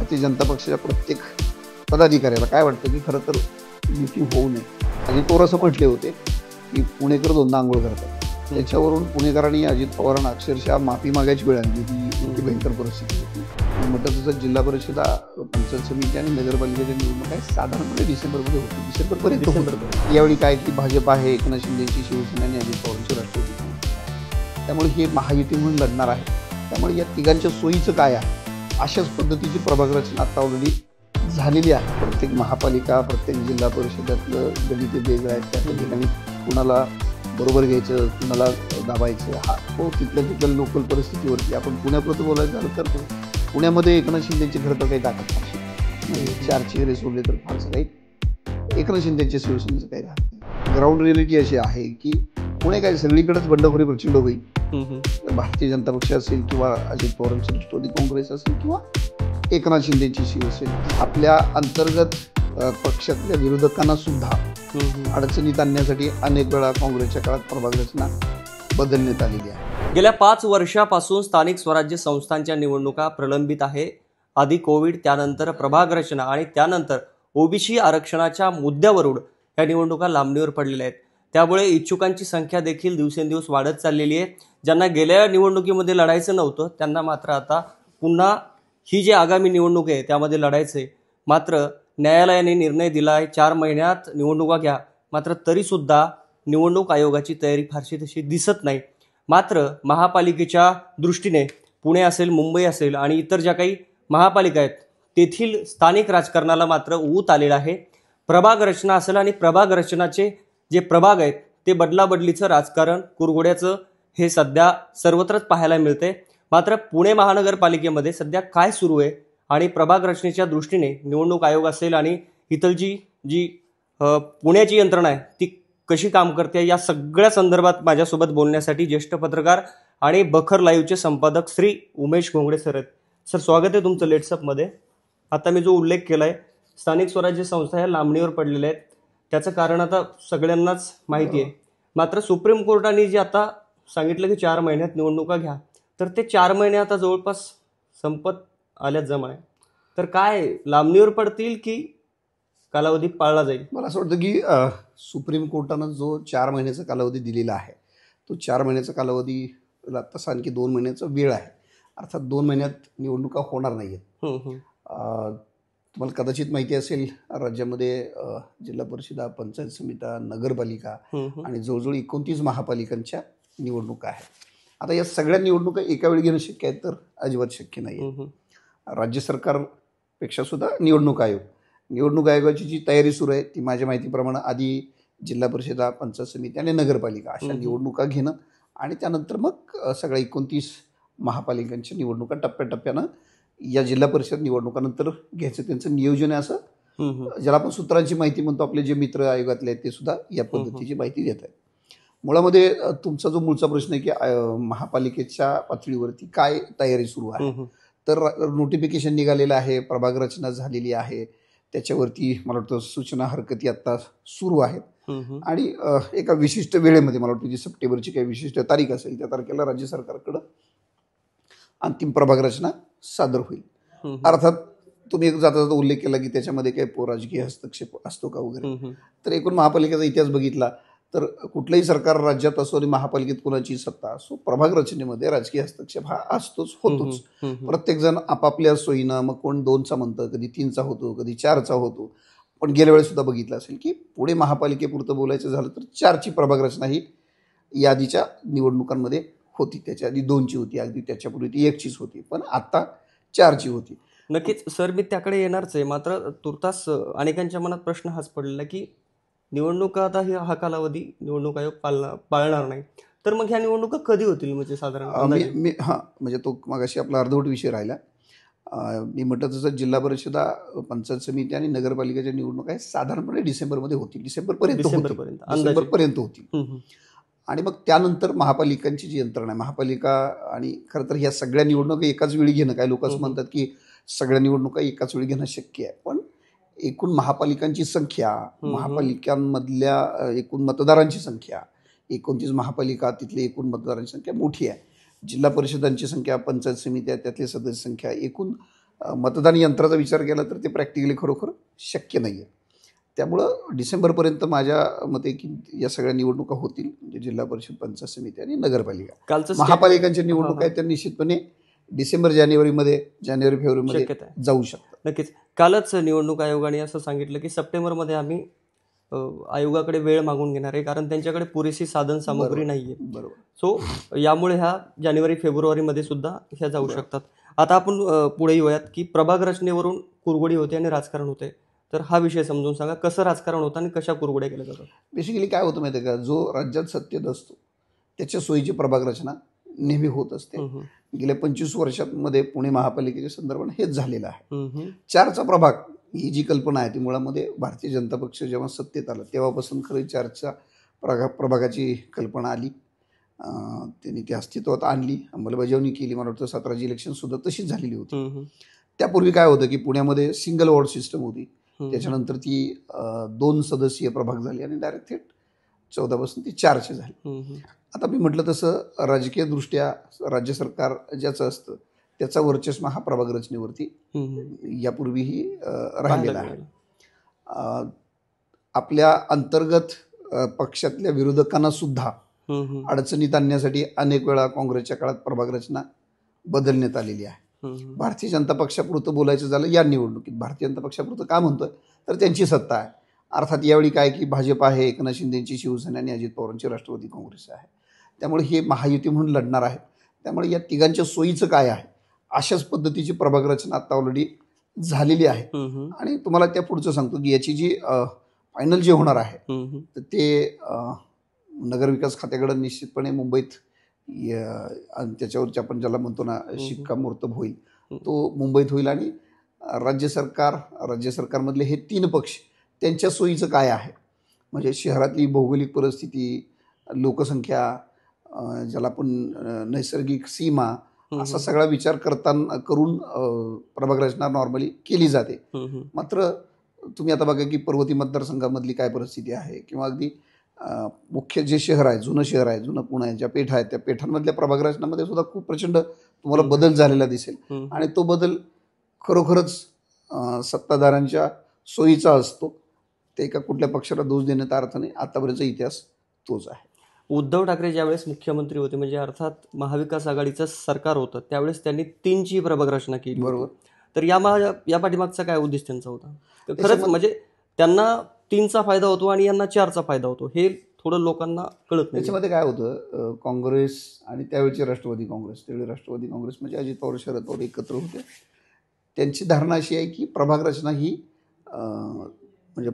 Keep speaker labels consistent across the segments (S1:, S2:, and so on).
S1: भारतीय जनता पक्षाच्या प्रत्येक पदाधिकाऱ्याला काय वाटतं की खरं तर युती होऊ नये. अजित पवार असं म्हटले होते की पुणेकर दोनदा आंघोळ करतात. त्याच्यावरून पुणेकरांनी अजित पवारांना अक्षरशः माफी मागायची वेळ आली. ही भयंकर परिस्थिती होती. म्हटलं तसं जिल्हा परिषदा, पंचायत समिती आणि नगरपालिकेच्या निवडणुका साधारणपणे डिसेंबरमध्ये होती. डिसेंबरपर्यंत यावेळी काय की भाजप आहे, एकनाथ शिंदेची शिवसेना आणि अजित पवारांची राष्ट्रवादी, त्यामुळे हे महायुती म्हणून लढणार आहे. त्यामुळे या तिघांच्या सोयीचं काय आहे अशाच पद्धतीची प्रभाग रचना आता ऑलरेडी झालेली आहे. प्रत्येक महापालिका, प्रत्येक जिल्हा परिषदेतलं गणित वेगळं आहे. त्या ठिकाणी कुणाला बरोबर घ्यायचं, कुणाला दाबायचं, हा तो तिथल्या लोकल परिस्थितीवरती. आपण पुण्यापुरतं बोलायचं झालं तर पुण्यामध्ये एकनाथ शिंदेची खरं तर काही ताकद नाही. 4 चेहरे सोडले तर फारसं काही एकनाथ शिंदेच्या शिवसेनेचं काही राहत नाही. ग्राउंड रियालिटी अशी आहे की पुणे काय सगळीकडेच बंडखोरी प्रचंड होईल. भारतीय जनता पक्ष असेल किंवा अजित पवारांची राष्ट्रवादी काँग्रेस असेल किंवा एकनाथ शिंदेची शिवसेना, आपल्या अंतर्गत पक्षातल्या विरोधकांना सुद्धा अडचणीत आणण्यासाठी अनेक वेळा काँग्रेसच्या काळात प्रभाग रचना बदलण्यात आलेली आहे.
S2: गेल्या 5 वर्षापासून स्थानिक स्वराज्य संस्थांच्या निवडणुका प्रलंबित आहे. आधी कोविड, त्यानंतर प्रभाग रचना आणि त्यानंतर ओबीसी आरक्षणाच्या मुद्द्यावरून या निवडणुका लांबणीवर पडलेल्या आहेत. त्यामुळे इच्छुकांची संख्या देखील दिवसेंदिवस वाढत चाललेली आहे. ज्यांना गेल्या निवडणुकीमध्ये लढायचं नव्हतं त्यांना मात्र आता पुन्हा ही जी आगामी निवडणूक आहे त्यामध्ये लढायचं आहे. मात्र न्यायालयाने निर्णय दिला आहे 4 महिन्यात निवडणुका घ्या. मात्र तरीसुद्धा निवडणूक आयोगाची तयारी फारशी तशी दिसत नाही. मात्र महापालिकेच्या दृष्टीने पुणे असेल, मुंबई असेल आणि इतर ज्या काही महापालिका आहेत तेथील स्थानिक राजकारणाला मात्र ऊत आलेला आहे. प्रभाग रचना असेल आणि प्रभाग रचनाचे जे प्रभाग आहेत ते बदलाबदलीचं राजकारण, कुरघोड्याचं हे सध्या सर्वत्रच पाहायला मिळते. मात्र पुणे महानगरपालिकेमध्ये सध्या काय सुरू आहे आणि प्रभाग रचनेच्या दृष्टीने निवडणूक आयोग असेल आणि इथलची जी पुण्याची यंत्रणा आहे ती कशी काम करते या सगळ्या संदर्भात माझ्यासोबत बोलण्यासाठी ज्येष्ठ पत्रकार आणि बखर लाईव्हचे संपादक श्री उमेश घोंगडे सर आहेत. सर, स्वागत आहे तुमचं लेट्सअपमध्ये. आता मी जो उल्लेख केला आहे, स्थानिक स्वराज्य संस्था या लांबणीवर पडलेल्या आहेत. त्याचं कारण आता सगळ्यांनाच माहिती आहे. मात्र सुप्रीम कोर्टाने जे आता सांगितलं की 4 महिन्यात निवडणुका घ्या, तर ते 4 महिने आता जवळपास संपत आल्यात जमा आहे. तर काय लांबणीवर पडतील की कालावधी पाळला जाईल?
S1: मला असं वाटतं की सुप्रीम कोर्टानं जो 4 महिन्याचा कालावधी दिलेला आहे तो 4 महिन्याचा कालावधी तसा आणखी 2 महिन्याचा वेळ आहे. अर्थात 2 महिन्यात निवडणुका होणार नाही आहेत. तुम्हाला कदाचित माहिती असेल राज्यामध्ये जिल्हा परिषदा, पंचायत समित्या, नगरपालिका आणि जवळजवळ 29 महापालिकांच्या निवडणुका आहेत. आता या सगळ्या निवडणुका एका वेळी घेणं शक्य आहे तर अजिबात शक्य नाही आहे. राज्य सरकारपेक्षा सुद्धा निवडणूक आयोगाची जी तयारी सुरू आहे ती माझ्या माहितीप्रमाणे आधी जिल्हा परिषदा, पंचायत समिती आणि नगरपालिका अशा निवडणुका घेणं आणि त्यानंतर मग सगळ्या 29 महापालिकांच्या निवडणुका टप्प्याटप्प्यानं या जिल्हा परिषद निवडणुकानंतर घ्यायचं त्यांचं नियोजन आहे. असं ज्याला आपण सूत्रांची माहिती म्हणतो, आपले जे मित्र आयोगातले आहेत ते सुद्धा या पद्धतीची माहिती देत आहेत. मुळामध्ये तुमचा जो मूळचा प्रश्न आहे की महापालिकेच्या पातळीवरती काय तयारी सुरू आहे, तर नोटिफिकेशन निघालेलं आहे, प्रभाग रचना झालेली आहे, त्याच्यावरती मला वाटतं सूचना हरकती आता सुरू आहेत आणि एका विशिष्ट वेळेमध्ये मला वाटतं जी सप्टेंबरची काही विशिष्ट तारीख असेल त्या तारखेला राज्य सरकारकडं अंतिम प्रभाग रचना सादर होईल. अर्थात तुम्ही एक जाता उल्लेख केला की त्याच्यामध्ये काही राजकीय हस्तक्षेप असतो का वगैरे, तर एकूण महापालिकेचा इतिहास बघितला तर कुठलंही सरकार राज्यात असो आणि महापालिकेत कोणाची सत्ता असो, प्रभाग रचनेमध्ये राजकीय हस्तक्षेप हा असतोच, होतोच. प्रत्येकजण आपापल्या सोयीनं, मग कोण 2चा म्हणतं, कधी 3चा होतो, कधी 4चा होतो. पण गेल्या वेळेस सुद्धा बघितलं असेल की पुणे महापालिकेपुरतं बोलायचं झालं तर 4ची प्रभाग रचना ही यादीच्या निवडणुकांमध्ये होती. त्याच्या आधी 2ची होती, अगदी त्याच्यापूर्वी ती 1चीच होती, पण आता 4ची होती.
S2: नक्कीच सर, मी त्याकडे येणारच आहे. मात्र तुर्तास अनेकांच्या मनात प्रश्न हाच पडलेला की निवडणुका आता हा कालावधी निवडणूक आयोग पाळणार नाही, तर मग ह्या निवडणुका कधी होतील म्हणजे साधारण?
S1: म्हणजे तो मगाशी आपला अर्धवट विषय राहिला. मी म्हटलं तसं जिल्हा परिषदा, पंचायत समिती आणि नगरपालिकेच्या निवडणुका साधारणपणे डिसेंबरमध्ये होतील, डिसेंबरपर्यंत होतील. आणि मग त्यानंतर महापालिकांची जी यंत्रणा आहे, महापालिका आणि खरं तर ह्या सगळ्या निवडणुका एकाच वेळी घेणं, काही लोक असं म्हणतात की सगळ्या निवडणुका एकाच वेळी घेणं शक्य आहे, पण एकूण महापालिकांची संख्या, महापालिकांमधल्या एकूण मतदारांची संख्या, 29 महापालिका, तिथली एकूण मतदारांची संख्या मोठी आहे. जिल्हा परिषदांची संख्या, पंचायत समित्या, त्यातली सदस्य संख्या, एकूण मतदान यंत्राचा विचार केला तर ते प्रॅक्टिकली खरोखर शक्य नाही आहे. त्यामुळं डिसेंबरपर्यंत माझ्या मते की या सगळ्या निवडणुका होतील, म्हणजे जिल्हा परिषद, पंचायत समिती आणि नगरपालिका.
S2: कालचं
S1: महापालिकांच्या निवडणुका आहेत त्या निश्चितपणे डिसेंबर जानेवारी फेब्रुवारीमध्ये
S2: शक्यता आहे.
S1: जाऊ शकतात.
S2: नक्कीच. कालच निवडणूक आयोगाने असं सांगितलं की सप्टेंबरमध्ये आम्ही आयोगाकडे वेळ मागून घेणार आहे, कारण त्यांच्याकडे पुरेशी साधन सामग्री नाहीये.
S1: बरोबर.
S2: सो यामुळे ह्या जानेवारी फेब्रुवारीमध्ये सुद्धा ह्या जाऊ शकतात. आता आपण पुढे येऊयात की प्रभाग रचनेवरून कुरघोडी होते आणि राजकारण होते. तर हा विषय समजून सांगा, कसं राजकारण होतं आणि कशा कुरघोड्या केल्या जातात?
S1: बेसिकली काय होतं माहिती आहे का, जो राज्यात सत्तेत असतो त्याच्या सोयीची प्रभाग रचना नेहमी होत असते. गेल्या 25 वर्षांमध्ये पुणे महापालिकेच्या संदर्भात हेच झालेलं आहे. 4चा प्रभाग ही जी कल्पना आहे ती मुळामध्ये भारतीय जनता पक्ष जेव्हा सत्तेत आला तेव्हापासून खरी 4च्या प्रभागाची कल्पना आली. त्यांनी ती अस्तित्वात आणली, अंमलबजावणी केली. मला वाटतं 17ची इलेक्शन सुद्धा तशीच झालेली होती. त्यापूर्वी काय होतं की पुण्यामध्ये सिंगल वॉर्ड सिस्टम होती. त्याच्यानंतर ती 2 सदस्यीय प्रभाग झाली आणि डायरेक्ट थेट 14 पासून ती 4ची झाली. आता मी म्हटलं तसं राजकीय दृष्ट्या राज्य सरकार ज्याचं असतं त्याचा वर्चस्व हा प्रभाग रचनेवरती यापूर्वीही राहिलेला आहे. आपल्या अंतर्गत पक्षातल्या विरोधकांना सुद्धा अडचणीत आणण्यासाठी अनेक वेळा काँग्रेसच्या काळात प्रभाग रचना बदलण्यात आलेली आहे. भारतीय जनता पक्षापुरतं बोलायचं झालं या निवडणुकीत, भारतीय जनता पक्षापुरतं का म्हणतोय तर त्यांची सत्ता आहे. अर्थात यावेळी काय की भाजप आहे, एकनाथ शिंदेची शिवसेना आणि अजित पवारांची राष्ट्रवादी काँग्रेस आहे. त्यामुळे हे महायुती म्हणून लढणार आहे. त्यामुळे या तिघांच्या सोयीचं काय आहे अशाच पद्धतीची प्रभाग रचना आता ऑलरेडी झालेली आहे. आणि तुम्हाला त्या पुढचं सांगतो की याची जी फायनल जे होणार आहे तर ते नगरविकास खात्याकडे निश्चितपणे मुंबईत त्याच्यावरची आपण ज्याला म्हणतो ना शिक्कामोर्तब होईल तो मुंबईत होईल. आणि राज्य सरकारमधले हे 3 पक्ष त्यांच्या सोयीचं काय आहे, म्हणजे शहरातली भौगोलिक परिस्थिती, लोकसंख्या, ज्याला आपण नैसर्गिक सीमा, असा सगळा विचार करून प्रभाग रचना नॉर्मली केली जाते. मात्र तुम्ही आता बघा की पर्वती मतदारसंघामधली काय परिस्थिती आहे, किंवा अगदी मुख्य जे शहर आहे, जुनं पुणे, ज्या पेठा आहेत त्या पेठांमधल्या प्रभाग रचनामध्ये सुद्धा खूप प्रचंड तुम्हाला बदल झालेला दिसेल. आणि तो बदल खरोखरच सत्ताधाऱ्यांच्या सोयीचा असतो. ते एका कुठल्या पक्षाला दोष देण्यात अर्थ नाही. आतापर्यंतचा इतिहास तोच आहे.
S2: उद्धव ठाकरे ज्यावेळेस मुख्यमंत्री होते, म्हणजे अर्थात महाविकास आघाडीचं सरकार होतं, त्यावेळेस त्यांनी 3ची प्रभाग रचना केली.
S1: बरोबर.
S2: तर या पाठीमागचा काय उद्देश त्यांचा होता? खरंच म्हणजे त्यांना 3चा फायदा होतो आणि यांना 4चा फायदा होतो, हे थोडं लोकांना कळत नाही.
S1: त्याच्यामध्ये काय होतं, काँग्रेस आणि त्यावेळची राष्ट्रवादी काँग्रेस म्हणजे अजित पवार, शरद पवार एकत्र होते. त्यांची धारणा अशी आहे की प्रभाग रचना ही म्हणजे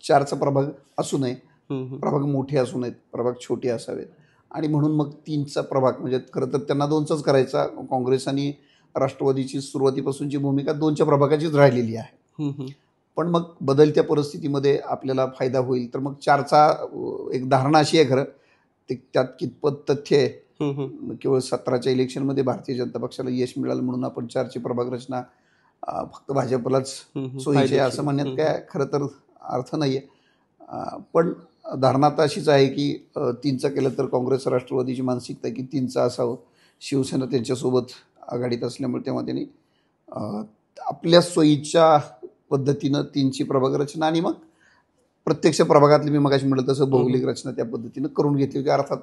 S1: 4चा प्रभाग असू नये, प्रभाग मोठे असू नयेत, प्रभाग छोटे असावेत. आणि म्हणून मग 3चा प्रभाग म्हणजे खरं तर त्यांना 2चाच करायचा. काँग्रेस आणि राष्ट्रवादीची सुरुवातीपासूनची भूमिका 2च्या प्रभागाचीच राहिलेली आहे. पण मग बदलत्या परिस्थितीमध्ये आपल्याला फायदा होईल तर मग 4चा एक धारणा अशी आहे. खरं ते त्यात कितपत तथ्य आहे, केवळ 17च्या इलेक्शनमध्ये भारतीय जनता पक्षाला यश मिळालं म्हणून आपण 4ची प्रभाग रचना फक्त भाजपलाच सोयीची आहे असं म्हणण्यात काय खरं तर अर्थ नाही आहे. पण धारणा तर अशीच आहे की 3चा केलं तर काँग्रेस राष्ट्रवादीची मानसिकता की 3चा असावं. शिवसेना त्यांच्यासोबत आघाडीत असल्यामुळे तेव्हा त्यांनी आपल्या सोयीच्या पद्धतीनं 3ची प्रभाग रचना आणि मग प्रत्यक्ष प्रभागातली मी मगाशी म्हटलं तसं भौगोलिक रचना त्या पद्धतीनं करून घेतली होती. अर्थात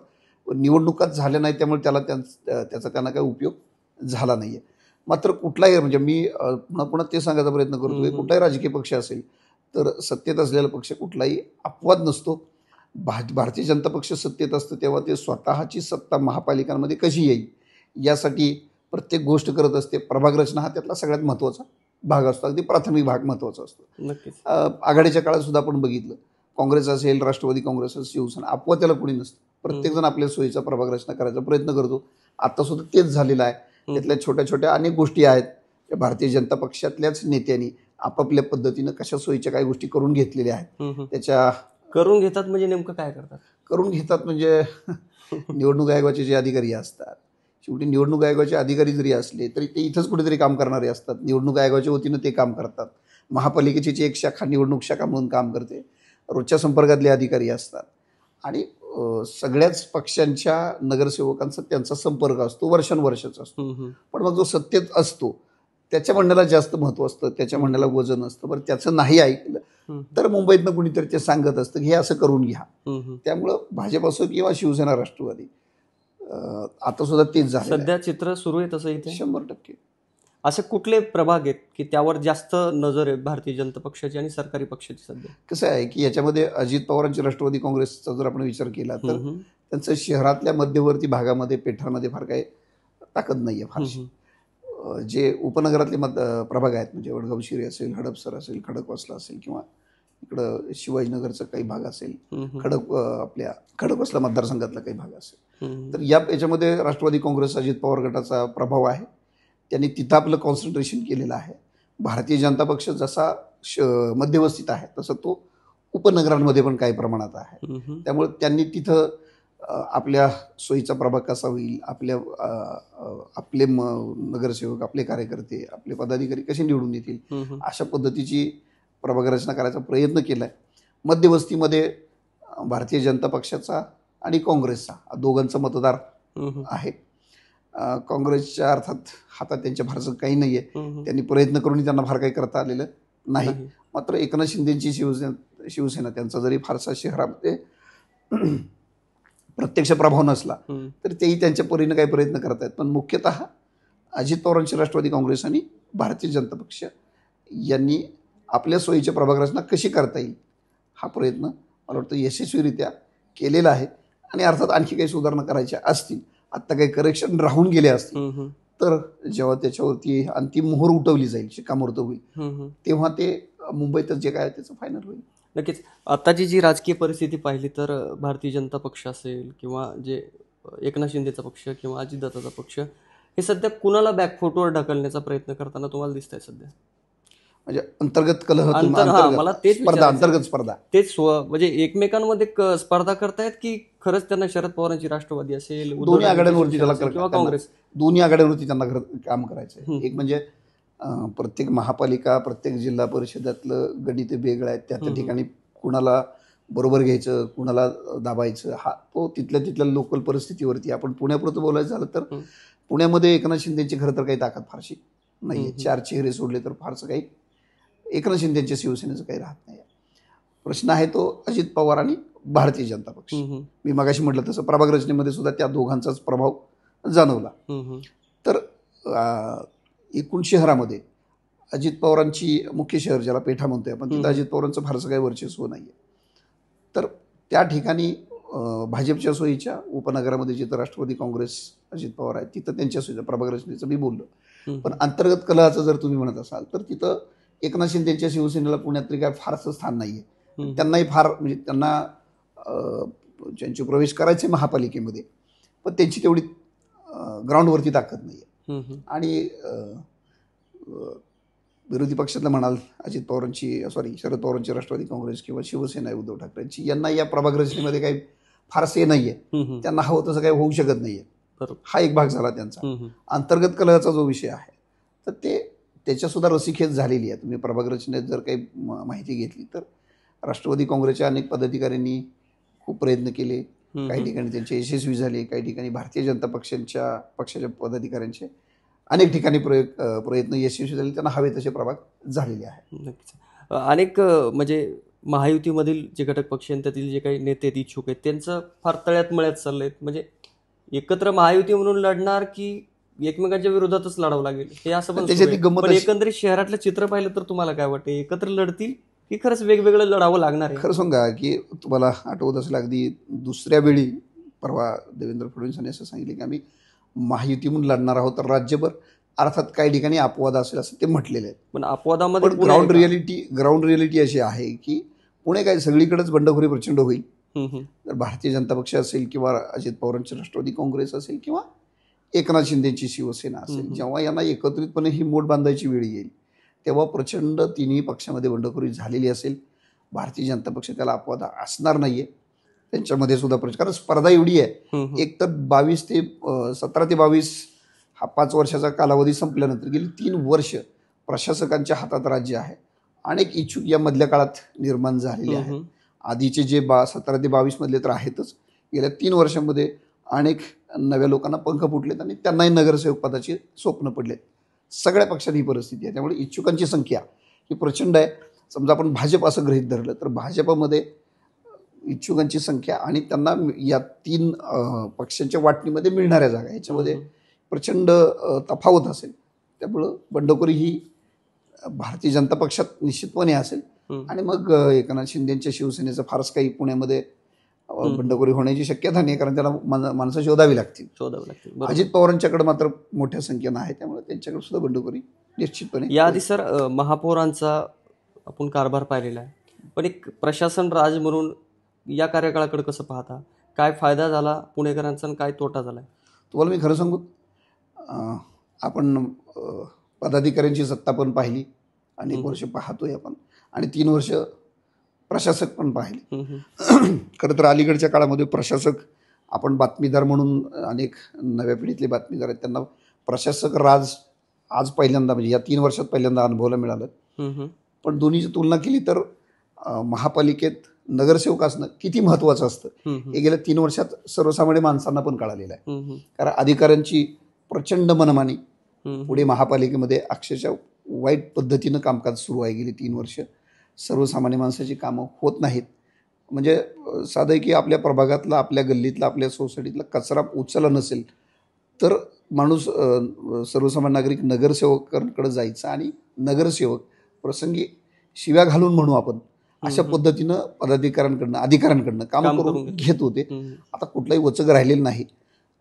S1: निवडणुकाच झाल्या नाही त्यामुळे त्याचा त्यांना काही उपयोग झाला नाही आहे. मात्र कुठलाही म्हणजे मी पुन्हा ते सांगायचा प्रयत्न करतो की कुठलाही राजकीय पक्ष असेल तर सत्तेत असलेला पक्ष कुठलाही अपवाद नसतो. भारतीय जनता पक्ष सत्तेत असतं तेव्हा ते स्वतःची सत्ता महापालिकांमध्ये कशी येईल यासाठी प्रत्येक गोष्ट करत असते. प्रभाग रचना हा त्यातला सगळ्यात महत्त्वाचा भाग असतो, अगदी प्राथमिक भाग महत्त्वाचा असतो.
S2: नक्कीच.
S1: आघाडीच्या काळात सुद्धा आपण बघितलं, काँग्रेस असेल, राष्ट्रवादी काँग्रेस असेल, शिवसेना, अपवाद त्याला कोणी नसतं. प्रत्येकजण आपल्या सोयीचा प्रभाग रचना करायचा प्रयत्न करतो. आता सुद्धा तेच झालेलं आहे. त्यातल्या छोट्या छोट्या अनेक गोष्टी आहेत भारतीय जनता पक्षातल्याच नेत्यांनी आपापल्या पद्धतीनं कशा सोयीच्या काही गोष्टी करून घेतलेल्या आहेत. त्याच्या
S2: करून घेतात म्हणजे नेमकं काय करतात?
S1: करून घेतात म्हणजे निवडणूक आयोगाचे जे अधिकारी असतात, शेवटी निवडणूक आयोगाचे अधिकारी जरी असले तरी ते इथंच कुठेतरी काम करणारे असतात. निवडणूक आयोगाच्या वतीनं ते काम करतात. महापालिकेची एक शाखा निवडणूक शाखा म्हणून काम करते. रोजच्या संपर्कातले अधिकारी असतात आणि सगळ्याच पक्षांच्या नगरसेवकांचा त्यांचा संपर्क असतो, वर्षानुवर्षाचा असतो. पण मग जो सत्तेत असतो त्याच्या म्हणण्याला जास्त महत्व असतं, त्याच्या म्हणण्याला वजन असतं. बरं त्याचं नाही ऐकलं तर मुंबईतनं कुणीतरी ते सांगत असतं की हे असं करून घ्या. त्यामुळं भाजप असो किंवा शिवसेना राष्ट्रवादी आता सुद्धा तेच झालं.
S2: सध्या चित्र सुरू आहे तसं इथे
S1: 100%.
S2: असे कुठले प्रभाग आहेत की त्यावर जास्त नजर आहे भारतीय जनता पक्षाची आणि सरकारी पक्षाची सध्या?
S1: कसं आहे की याच्यामध्ये अजित पवारांची राष्ट्रवादी काँग्रेसचा जर आपण विचार केला तर त्यांचं शहरातल्या मध्यवर्ती भागामध्ये पेठामध्ये फार काही ताकद नाही आहे फारशी. जे उपनगरातले प्रभाग आहेत म्हणजे वडगाव-शिरी असेल, हडपसर असेल, खडकवासला असेल किंवा इकडं शिवाजीनगरचा काही भाग असेल, आपल्या खडकवासला मतदारसंघातला काही भाग असेल, तर याच्यामध्ये राष्ट्रवादी काँग्रेस अजित पवार गटाचा प्रभाव आहे. त्यांनी तिथं आपलं कॉन्सन्ट्रेशन केलेलं आहे. भारतीय जनता पक्ष जसा मध्यवस्थित आहे तसं तो उपनगरांमध्ये पण काही प्रमाणात आहे. त्यामुळे त्यांनी तिथं आपल्या सोयीचा प्रभाग कसा होईल, आपले नगरसेवक, आपले कार्यकर्ते, आपले पदाधिकारी कसे निवडून येतील अशा पद्धतीची प्रभाग रचना करायचा प्रयत्न केला आहे. मध्यवस्तीमध्ये भारतीय जनता पक्षाचा आणि काँग्रेसचा दोघांचा मतदार आहे. काँग्रेसच्या अर्थात हातात त्यांच्या फारसं काही नाही आहे. त्यांनी प्रयत्न करूनही त्यांना फार काही करता आलेलं नाही. मात्र एकनाथ शिंदेची शिवसेना त्यांचा जरी फारसा शहरामध्ये प्रत्यक्ष प्रभाव नसला तर तेही त्यांच्या परीने काही प्रयत्न करत आहेत. पण मुख्यतः अजित पवारांची राष्ट्रवादी काँग्रेस आणि भारतीय जनता पक्ष यांनी आपल्या सोयीच्या प्रभाग रचना कशी करता येईल हा प्रयत्न मला वाटतं यशस्वीरित्या केलेला आहे. आणि अर्थात आणखी काही सुधारणा करायच्या असतील, आत्ता काही करेक्शन राहून गेले असतील तर जेव्हा त्याच्यावरती अंतिम मोहर उठवली जाईल, शिक्कामोर्तब होईल, तेव्हा ते मुंबईतच जे काय त्याचं फायनल होईल.
S2: नक्कीच. आताची जी राजकीय परिस्थिती पाहिली तर भारतीय जनता पक्ष असेल किंवा जे एकनाथ शिंदेचा पक्ष किंवा अजितदादाचा पक्ष हे सध्या कुणाला बॅकफुटवर ढकलण्याचा प्रयत्न करताना तुम्हाला दिसत आहे सध्या?
S1: म्हणजे अंतर्गत कलह,
S2: मला तेच
S1: अंतर्गत स्पर्धा,
S2: तेच म्हणजे एकमेकांमध्ये स्पर्धा करतायत की खरंच त्यांना शरद पवारांची राष्ट्रवादी असेल,
S1: दोन्ही आघाड्यांवरती
S2: किंवा काँग्रेस,
S1: दोन्ही आघाड्यांवरती त्यांना काम करायचं. एक म्हणजे प्रत्येक महापालिका, प्रत्येक जिल्हा परिषदातलं गणित वेगळं आहे. त्या ठिकाणी कुणाला बरोबर घ्यायचं, कुणाला दाबायचं, हा तो तिथल्या लोकल परिस्थितीवरती. आपण पुण्यापुरतं बोलायचं झालं तर पुण्यामध्ये एकनाथ शिंदेची खरं तर काही ताकद फारशी नाही आहे. 4 चेहरे सोडले तर फारसं काही एकनाथ शिंदेच्या शिवसेनेचं काही राहत नाही. प्रश्न आहे तो अजित पवार आणि भारतीय जनता पक्ष. मी मगाशी म्हटलं तसं प्रभाग रचनेमध्ये सुद्धा त्या दोघांचाच प्रभाव जाणवला. तर एकूण शहरामध्ये अजित पवारांची मुख्य शहर ज्याला पेठा म्हणतोय आपण, तिथं अजित पवारांचं फारसं काही वर्चस्व नाही आहे. तर त्या ठिकाणी भाजपच्या सोयीच्या उपनगरामध्ये जिथं राष्ट्रवादी काँग्रेस अजित पवार आहे तिथं त्यांच्या सोयीच्या प्रभाग रचनेचं मी बोललो. पण अंतर्गत कलहाचं जर तुम्ही म्हणत असाल तर तिथं एकनाथ शिंदेच्या शिवसेनेला पुण्यात तरी काय फारसं स्थान नाही आहे. त्यांनाही फार म्हणजे त्यांना त्यांचे प्रवेश करायचे महापालिकेमध्ये, पण त्यांची तेवढी ग्राउंडवरती ताकद नाही आहे. आणि विरोधी पक्षातलं म्हणाल शरद पवारांची राष्ट्रवादी काँग्रेस किंवा शिवसेना आहे उद्धव ठाकरेंची, यांना या प्रभाग रचनेमध्ये काही फारसे नाही आहे. त्यांना हवं तसं काही होऊ शकत नाही आहे. हा एक भाग झाला त्यांचा. अंतर्गत कलहाचा जो विषय आहे तर त्याच्यासुद्धा रस्सीखेच झालेली आहे. तुम्ही प्रभाग रचनेत जर काही माहिती घेतली तर राष्ट्रवादी काँग्रेसच्या अनेक पदाधिकाऱ्यांनी खूप प्रयत्न केले. काही ठिकाणी त्यांचे यशस्वी झाले, काही ठिकाणी भारतीय जनता पक्षाच्या पदाधिकाऱ्यांचे अनेक ठिकाणी प्रयत्न यशस्वी झाले. त्यांना हवे तसे प्रभाग झालेले आहेत.
S2: नक्कीच. अनेक म्हणजे महायुतीमधील जे घटक पक्ष आहेत त्यातील जे काही नेते इच्छुक आहेत त्यांचं फार तळ्यात मळ्यात चाललंय. म्हणजे एकत्र महायुती म्हणून लढणार की एकमेकांच्या विरोधातच लढावं लागेल हे असं पण एकंदरीत शहरातलं चित्र पाहिलं तर तुम्हाला काय वाटतं, एकत्र लढतील की खरंच वेगवेगळं लढावं लागणार आहे?
S1: खरं सांगा की तुम्हाला आठवत असेल अगदी दुसऱ्या वेळी परवा देवेंद्र फडणवीसांनी असं सांगितलं की आम्ही महायुती म्हणून लढणार आहोत तर राज्यभर. अर्थात काही ठिकाणी अपवाद असेल असं ते म्हटलेलं आहे.
S2: पण अपवादामध्ये
S1: ग्राउंड रियालिटी अशी आहे की पुणे काय सगळीकडेच बंडखोरी प्रचंड होईल. तर भारतीय जनता पक्ष असेल किंवा अजित पवारांची राष्ट्रवादी काँग्रेस असेल किंवा एकनाथ शिंदेची शिवसेना असेल, जेव्हा यांना एकत्रितपणे ही मोठ बांधायची वेळ येईल तेव्हा प्रचंड तिन्ही पक्षामध्ये बंडखोरी झालेली असेल. भारतीय जनता पक्ष त्याला अपवाद असणार नाहीये. त्यांच्यामध्ये सुद्धा कारण स्पर्धा एवढी आहे. एक तर 17 ते 22 हा 5 वर्षाचा कालावधी संपल्यानंतर गेली 3 वर्ष प्रशासकांच्या हातात राज्य आहे. अनेक इच्छुक या मधल्या काळात निर्माण झालेले आहेत. आधीचे जे 17 ते 22 मधले तर आहेतच. गेल्या 3 वर्षांमध्ये अनेक नव्या लोकांना पंख फुटलेत आणि त्यांनाही नगरसेवक पदाची स्वप्न पडलेत. सगळ्या पक्षांनी ही परिस्थिती आहे. त्यामुळे इच्छुकांची संख्या ही प्रचंड आहे. समजा आपण भाजप असं गृहीत धरलं तर भाजपमध्ये इच्छुकांची संख्या आणि त्यांना या 3 पक्षांच्या वाटणीमध्ये मिळणाऱ्या जागा याच्यामध्ये प्रचंड तफावत असेल. त्यामुळं बंडखोरी ही भारतीय जनता पक्षात निश्चितपणे असेल आणि मग एकनाथ शिंदेच्या शिवसेनेचं फारच काही पुण्यामध्ये बंडखोरी होण्याची शक्यता नाही, कारण त्याला माणसं शोधावी लागतील. अजित पवारांच्याकडे मात्र मोठ्या संख्येनं आहे, त्यामुळे त्यांच्याकडे सुद्धा बंडखोरी निश्चितपणे.
S2: याआधी सर महापौरांचा आपण कारभार पाहिलेला आहे, पण एक प्रशासन राज म्हणून या कार्यकाळाकडे कसं पाहता? काय फायदा झाला पुणेकरांचा आणि काय तोटा झाला?
S1: तुम्हाला मी खरं सांगू, आपण पदाधिकाऱ्यांची सत्ता पण पाहिली, अनेक वर्ष पाहतोय आपण, आणि 3 वर्ष प्रशासक पण पाहिले. खरं तर अलीकडच्या काळामध्ये प्रशासक, आपण बातमीदार म्हणून अनेक नव्या पिढीतले बातमीदार आहेत, त्यांना प्रशासक राज आज पहिल्यांदा, म्हणजे या 3 वर्षात पहिल्यांदा अनुभवायला मिळालं. पण दोन्हीची तुलना केली तर महापालिकेत नगरसेवक असणं किती महत्त्वाचं असतं हे गेल्या 3 वर्षात सर्वसामान्य माणसांना पण कळालेलं आहे. कारण अधिकाऱ्यांची प्रचंड मनमानी पुढे महापालिकेमध्ये अक्षरशः वाईट पद्धतीनं कामकाज सुरू आहे. गेली 3 वर्ष सर्वसामान्य माणसाची कामं होत नाहीत. म्हणजे साधं आहे की आपल्या प्रभागातला, आपल्या गल्लीतला, आपल्या सोसायटीतला कचरा उचलला नसेल तर माणूस, सर्वसामान्य नागरिक नगरसेवकांकडे जायचा आणि नगरसेवक प्रसंगी शिव्या घालून म्हणू आपण अशा पद्धतीनं पदाधिकाऱ्यांकडनं, अधिकाऱ्यांकडनं काम करून घेत होते. आता कुठलाही वचक राहिलेलं नाही.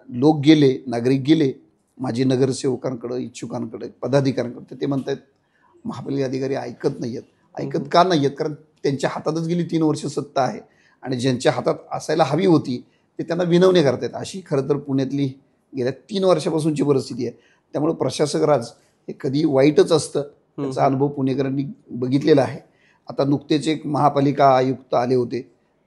S1: लोक गेले, नागरिक गेले माझे नगरसेवकांकडे, इच्छुकांकडे, पदाधिकाऱ्यांकडे. ते म्हणतात महापालिका अधिकारी ऐकत नाही आहेत. ऐकत का नाही आहेत? कारण त्यांच्या हातातच गेली 3 वर्ष सत्ता आहे आणि ज्यांच्या हातात असायला हवी होती ते त्यांना विनवणे करतात. अशी खरं तर पुण्यातली गेल्या 3 वर्षापासूनची परिस्थिती आहे. त्यामुळे प्रशासक राज हे कधी वाईटच असतं, त्याचा अनुभव पुणेकरांनी बघितलेला आहे. आता नुकतेच एक महापालिका आयुक्त आले होते,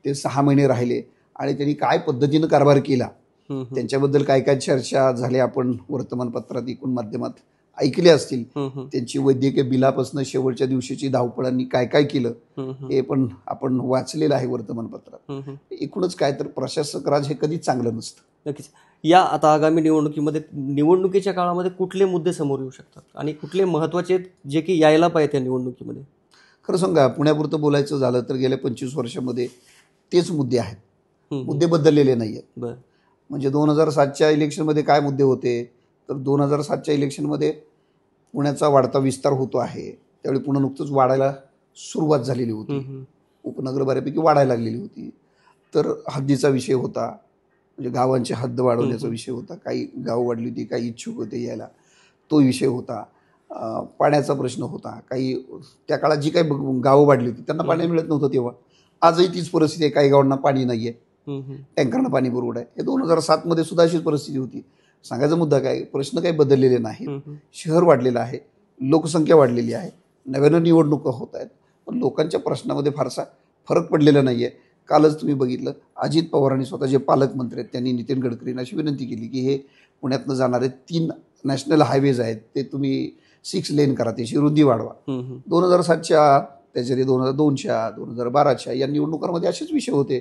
S1: ते 6 महिने राहिले आणि त्यांनी काय पद्धतीनं कारभार केला त्यांच्याबद्दल काय काय चर्चा झाल्या आपण वर्तमानपत्रात, एकूण माध्यमात ऐकले असतील. त्यांची वैद्यकीय बिलापासून शेवटच्या दिवशीची धावपळांनी काय काय केलं हे पण आपण वाचलेलं आहे वर्तमानपत्रात. एकूणच काय तर प्रशासक राज हे कधीच चांगलं नसतं.
S2: नक्कीच. या आता आगामी निवडणुकीच्या काळामध्ये कुठले मुद्दे समोर येऊ शकतात आणि कुठले महत्त्वाचे जे की यायला पाहिजे या निवडणुकीमध्ये?
S1: खरं सांगा, पुण्यापुरतं बोलायचं झालं तर गेल्या 25 वर्षामध्ये तेच मुद्दे आहेत. मुद्दे बदललेले नाही आहेत. म्हणजे 2007च्या इलेक्शनमध्ये काय मुद्दे होते तर 2007च्या इलेक्शनमध्ये पुण्याचा वाढता विस्तार होतो आहे. त्यावेळी पुणे नुकतंच वाढायला सुरुवात झालेली होती. उपनगर बऱ्यापैकी वाढायला लागलेली होती. तर हद्दीचा विषय होता, म्हणजे गावांची हद्द वाढवण्याचा विषय होता. काही गाव वाढली होती, काही इच्छुक होते यायला, तो विषय होता. पाण्याचा प्रश्न होता. काही त्या काळात जी काही गावं वाढली होती त्यांना पाणी मिळत नव्हतं तेव्हा. आजही तीच परिस्थिती आहे. काही गावांना पाणी नाही आहे, टँकरनं पाणी पुरवठा आहे. हे 2007मध्ये सुद्धा अशीच परिस्थिती होती. सांगायचा मुद्दा काय, प्रश्न काही बदललेले नाही. शहर वाढलेलं आहे, लोकसंख्या वाढलेली आहे, नव्यानं निवडणुका होत आहेत, पण लोकांच्या प्रश्नामध्ये फारसा फरक पडलेला नाही आहे. कालच तुम्ही बघितलं, अजित पवारांनी स्वतः जे पालकमंत्री आहेत त्यांनी नितीन गडकरींना अशी विनंती केली की हे पुण्यातनं जाणारे 3 नॅशनल हायवेज आहेत ते तुम्ही 6 लेन करा, त्याची रुंदी वाढवा. 2007च्या, त्याच्या 2002च्या, 2012च्या या निवडणुकांमध्ये असेच विषय होते.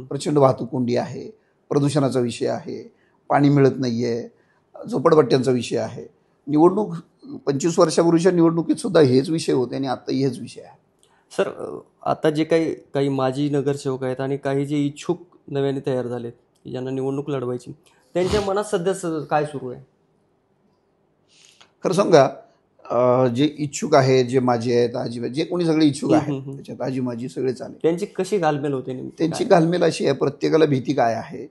S1: प्रचंड वाहतूक कोंडी आहे, प्रदूषणाचा विषय आहे, पाणी मिळत नाहीये, झोपडपट्ट्यांचा विषय आहे. निवडणूक 25 वर्षापूर्वीच्या निवडणुकीत सुद्धा हेच विषय होते आणि आताही हेच विषय आहे.
S2: सर, आता जे काही माजी नगरसेवक आहेत आणि काही जे इच्छुक नव्याने तयार झालेत की ज्यांना निवडणूक लढवायची, त्यांच्या मनात सध्या काय सुरू आहे?
S1: खरं सांगा, जे इच्छुक आहेत, जे माझे आहेत, आजी, जे कोणी सगळे इच्छुक आहेत त्याच्यात आजी माझी सगळे चालेल.
S2: त्यांची कशी घालमेल होते?
S1: त्यांची घालमेल अशी आहे, प्रत्येकाला भीती काय आहे,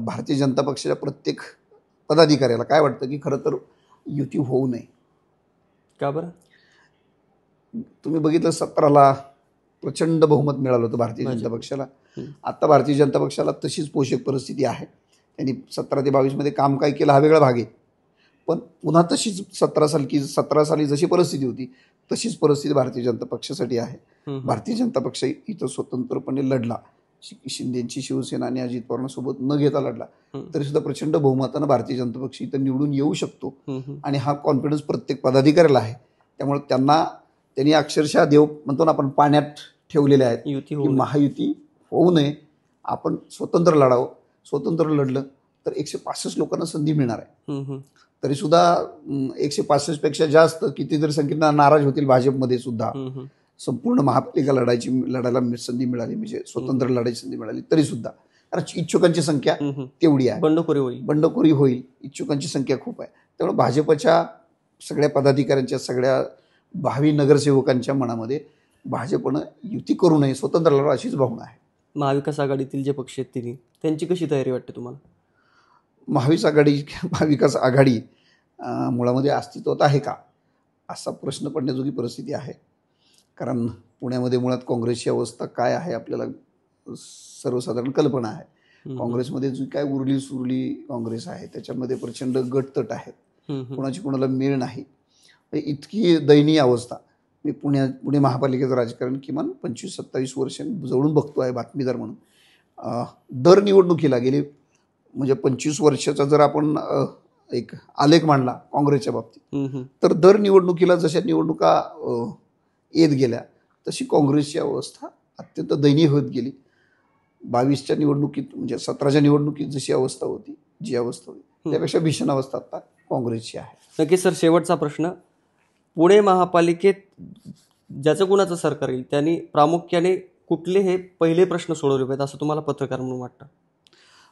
S1: भारतीय जनता पक्षाच्या प्रत्येक पदाधिकाऱ्याला काय वाटतं की खरं तर युती होऊ नये.
S2: का बरं?
S1: तुम्ही बघितलं 17ला प्रचंड बहुमत मिळालं होतं भारतीय जनता पक्षाला. आता भारतीय जनता पक्षाला तशीच पोषक परिस्थिती आहे. त्यांनी 17 ते 22 मध्ये काम काय केलं हा वेगळा भाग आहे, पण पुन्हा तशीच 17 साली जशी परिस्थिती होती तशीच परिस्थिती भारतीय जनता पक्षासाठी आहे. भारतीय जनता पक्ष इथं स्वतंत्रपणे लढला, शिंदेची शिवसेना आणि अजित पवारांसोबत न घेता लढला तरी सुद्धा प्रचंड बहुमतानं भारतीय जनता पक्ष इथं निवडून येऊ शकतो आणि हा कॉन्फिडन्स प्रत्येक पदाधिकाऱ्याला आहे. त्यामुळे त्यांनी अक्षरशः देव म्हणतो ना आपण पाण्यात ठेवलेले आहेत की महायुती होऊ नये, आपण स्वतंत्र लढावं. स्वतंत्र लढलं तर 165 लोकांना संधी मिळणार आहे. तरी सुद्धा 165 पेक्षा जास्त कितीतरी संख्येनं नाराज होतील भाजपमध्ये सुद्धा. संपूर्ण महापालिका लढायला संधी मिळाली, म्हणजे स्वतंत्र लढायची संधी मिळाली तरी सुद्धा, कारण इच्छुकांची संख्या तेवढी आहे. बंडखोरी होईल, इच्छुकांची संख्या खूप आहे. त्यामुळे भाजपच्या सगळ्या पदाधिकाऱ्यांच्या, सगळ्या भावी नगरसेवकांच्या मनामध्ये भाजपनं युती करू नये, स्वतंत्र लढा अशीच भावना आहे.
S2: महाविकास आघाडीतील जे पक्ष आहेत तिन्ही, त्यांची कशी तयारी वाटते तुम्हाला?
S1: महाविकास आघाडी मुळामध्ये अस्तित्वात आहे का असा प्रश्न पडण्याजोगी परिस्थिती आहे. कारण पुण्यामध्ये मुळात काँग्रेसची अवस्था काय आहे आपल्याला सर्वसाधारण कल्पना आहे. काँग्रेसमध्ये जी काय उरली सुरली काँग्रेस आहे त्याच्यामध्ये प्रचंड गटतट आहेत, कोणाची कोणाला मेळ नाही. इतकी दयनीय अवस्था. मी पुणे महापालिकेचं राजकारण किमान 25-27 वर्ष जवळून बघतो आहे बातमीदार म्हणून. दर निवडणुकीला गेली म्हणजे 25 वर्षाचा जर आपण एक आलेख मांडला काँग्रेसच्या बाबतीत, तर दर निवडणुकीला जशा निवडणुका येत गेल्या तशी काँग्रेसची अवस्था अत्यंत दयनीय होत गेली. 22च्या निवडणुकीत म्हणजे 17च्या निवडणुकीत जशी अवस्था होती, जी अवस्था होती त्यापेक्षा भीषण अवस्था आता काँग्रेसची आहे.
S2: नक्कीच सर, शेवटचा प्रश्न, पुणे महापालिकेत ज्याचं कुणाचं सरकार येईल त्यांनी प्रामुख्याने कुठले हे पहिले प्रश्न सोडवले पाहिजेत असं तुम्हाला पत्रकार म्हणून वाटतं?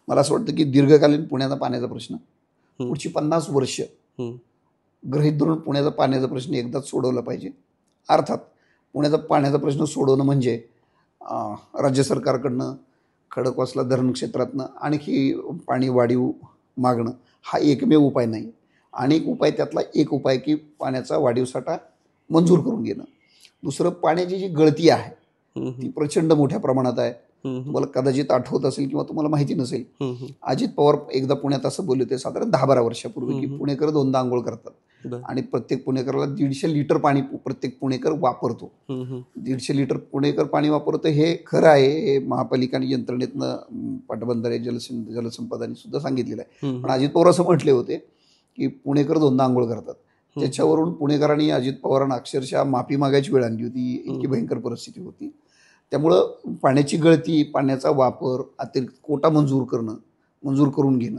S1: मला असं वाटतं की दीर्घकालीन पुण्याचा पाण्याचा प्रश्न पुढची 50 वर्ष गृहीत धरून पुण्याचा पाण्याचा प्रश्न एकदाच सोडवला पाहिजे. अर्थात पुण्याचा पाण्याचा प्रश्न सोडवणं म्हणजे राज्य सरकारकडनं खडकवासला धरण क्षेत्रातनं आणखी पाणी वाढीव मागणं हा एकमेव उपाय नाही. अनेक उपाय, त्यातला एक उपाय की पाण्याचा वाढीव साठा मंजूर करून घेणं. दुसरं, पाण्याची जी गळती आहे ती प्रचंड मोठ्या प्रमाणात आहे. तुम्हाला कदाचित आठवत असेल किंवा तुम्हाला माहिती नसेल, अजित पवार एकदा पुण्यात असं बोलले होते साधारण 10-12 वर्षापूर्वी की पुणेकर दोनदा आंघोळ करतात आणि प्रत्येक पुणेकराला 150 लिटर पाणी प्रत्येक पुणेकर वापरतो. 150 लिटर पुणेकर पाणी वापरतो हे खरं आहे. हे महापालिका आणि यंत्रणेतनं पाटबंधारे जलसंपदाने सुद्धा सांगितलेलं आहे. पण अजित पवार असं म्हटले होते की पुणेकर दोनदा आंघोळ करतात. त्याच्यावरून पुणेकरांनी अजित पवारांना अक्षरशः माफी मागायची वेळ आणली होती, इतकी भयंकर परिस्थिती होती. त्यामुळं पाण्याची गळती, पाण्याचा वापर, अतिरिक्त कोटा मंजूर करून घेणं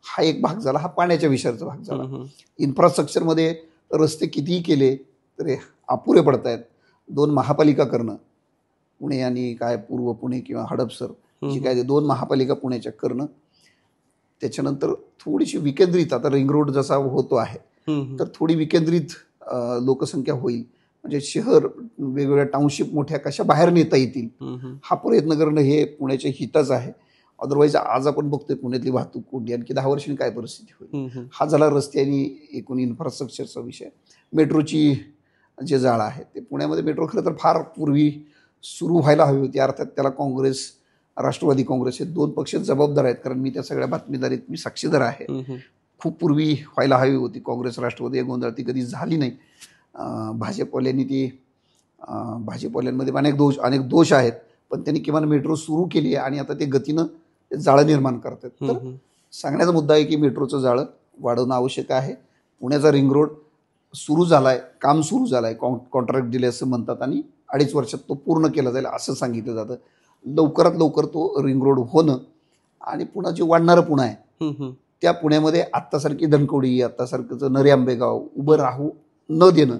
S1: हा एक भाग झाला, हा पाण्याच्या विषयाचा भाग झाला. इन्फ्रास्ट्रक्चरमध्ये रस्ते कितीही केले तरी अपुरे पडत आहेत. 2 महापालिका करणं, पुणे आणि काय पूर्व पुणे किंवा हडपसर जी काय 2 महापालिका पुण्याच्या करणं, त्याच्यानंतर थोडीशी विकेंद्रित, आता रिंग रोड जसा होतो आहे तर थोडी विकेंद्रित लोकसंख्या होईल, म्हणजे शहर वेगवेगळ्या टाउनशिप मोठ्या कशा बाहेर नेता येतील हा प्रयत्न करणं हे पुण्याच्या हिताच आहे. अदरवाईज आज आपण बघतोय पुण्यातली वाहतूक कोंडी आणखी 10 वर्षांनी काय परिस्थिती होईल. हा झाला रस्ते आणि एकूण इन्फ्रास्ट्रक्चरचा विषय. मेट्रोची जे जाळं आहे ते पुण्यामध्ये, मेट्रो खरं तर फार पूर्वी सुरू व्हायला हवी होती. अर्थात त्याला काँग्रेस, राष्ट्रवादी काँग्रेस हे 2 पक्ष जबाबदार आहेत, कारण मी त्या सगळ्या बातमीदारीत मी साक्षीदार आहे. खूप पूर्वी व्हायला हवी होती. काँग्रेस राष्ट्रवादी गोंधळ ती कधी झाली नाही. भाजपवाल्यांमध्ये अनेक दोष आहेत, पण त्यांनी किमान मेट्रो सुरू केली आहे आणि आता ते गतीनं जाळं निर्माण करतात. तर सांगण्याचा मुद्दा आहे की मेट्रोचं जाळं वाढवणं आवश्यक आहे. पुण्याचा रिंग रोड सुरू झाला आहे, काम सुरू झालं आहे, कॉन्ट्रॅक्ट दिले असं म्हणतात आणि 2.5 वर्षात तो पूर्ण केला जाईल असं सांगितलं जातं. लवकरात लवकर तो रिंग रोड होणं आणि पुन्हा जे वाढणारं पुणे आहे त्या पुण्यामध्ये आत्तासारखी धनकवडी, आत्तासारखंच नरे आंबेगाव उभं राहू न देणं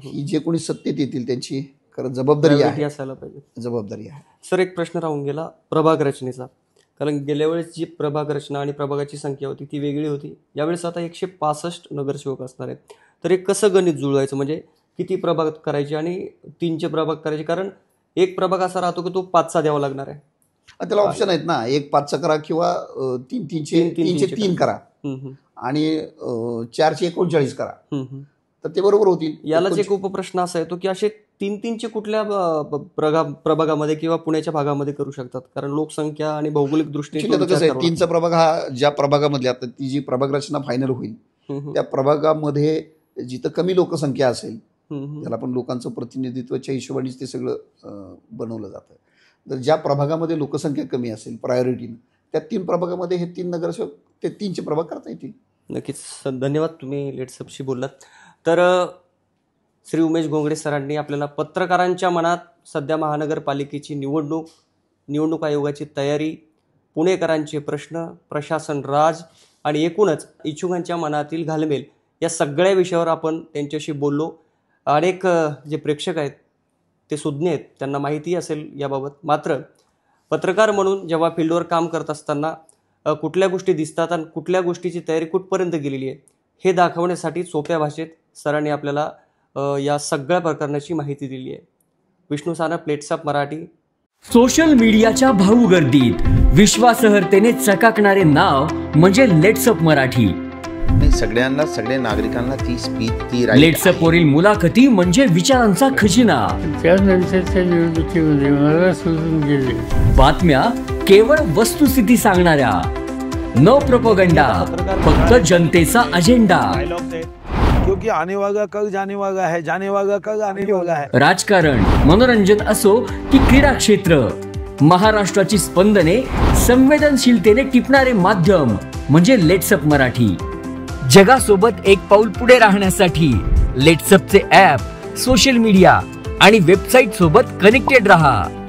S1: ही जे कोणी सत्तेत येतील त्यांची खरं जबाबदारी आहे,
S2: असायला पाहिजे.
S1: जबाबदारी आहे.
S2: सर, एक प्रश्न राहून गेला प्रभाग रचनेचा, कारण गेल्या वेळेस जी प्रभाग रचना आणि प्रभागाची संख्या होती ती वेगळी होती. यावेळेस आता 165 नगरसेवक असणार आहेत. तर हे कसं गणित जुळवायचं, म्हणजे किती प्रभाग करायचे आणि 3चे प्रभाग करायचे, कारण एक प्रभाग असा राहतो की तो 5चा द्यावा लागणार आहे.
S1: त्याला ऑप्शन आहेत ना, 1 5चा करा किंवा 3 करा आणि 4चे 39 करा, तर ते बरोबर होतील.
S2: यालाच एक उपप्रश्न असा येतो की असे 3-3चे कुठल्या प्रभागामध्ये किंवा पुण्याच्या भागामध्ये करू शकतात, कारण लोकसंख्या आणि भौगोलिक दृष्टीने
S1: कसं आहे, 3चा प्रभाग हा ज्या प्रभागामधले आता ती जी प्रभाग रचना फायनल होईल त्या प्रभागामध्ये जिथं कमी लोकसंख्या असेल त्याला पण लोकांचं प्रतिनिधित्वाच्या हिशोबानेच ते सगळं बनवलं जातं. तर ज्या प्रभागामध्ये लोकसंख्या कमी असेल प्रायोरिटीनं त्या 3 प्रभागामध्ये हे 3 नगरसेवक ते 3चे प्रभाग करता येतील.
S2: नक्कीच. धन्यवाद, तुम्ही लेट्सअपशी बोललात. तर श्री उमेश घोंगडे सरांनी आपल्याला पत्रकारांच्या मनात सध्या महानगरपालिकेची निवडणूक आयोगाची तयारी, पुणेकरांचे प्रश्न, प्रशासन राज आणि एकूणच इच्छुकांच्या मनातील घालमेल या सगळ्या विषयावर आपण त्यांच्याशी बोललो. अनेक जे प्रेक्षक आहेत ते सुज्ञ आहेत, त्यांना माहिती असेल याबाबत. मात्र पत्रकार म्हणून जेव्हा फील्डवर काम करत असताना कुठल्या गोष्टी दिसतात आणि कुठल्या गोष्टीची तयारी कुठपर्यंत गेलेली आहे हे दाखवण्यासाठी सोप्या भाषेत सरांनी आपल्याला या सगळ्या प्रकरणाची माहिती दिली आहे. विष्णू सानप, प्लेट्सअप मराठी.
S3: सोशल मीडियाच्या भाऊ गर्दीत विश्वासार्हतेने चकाकणारे नाव म्हणजे लेट्सअप मराठी.
S4: सगळ्यांना, सगळ्या नागरिकांना ती स्पीच, ती
S3: लेट्सअप वरील मुलाखती म्हणजे विचारांचा खजिना.
S5: त्यानंतरच्या निवडणुकीमध्ये मला सोडून गेले.
S3: बातम्या केवळ वस्तुस्थिती सांगणाऱ्या, न प्रोपगंडा, फक्त जनतेचा अजेंडा.
S6: क्योंकि आने वाला कल जाने वाला है, जाने वाला कल आने वाला है.
S3: राजकारण, मनोरंजन असो की क्रीडा क्षेत्र, महाराष्ट्राची स्पंदने संवेदनशीलतेने टिपणारे माध्यम म्हणजे लेट्सअप मराठी. जगासोबत एक पाऊल पुढे राहण्यासाठी लेट्सअपचे ॲप, सोशल मीडिया आणि वेबसाईट सोबत कनेक्टेड रहा.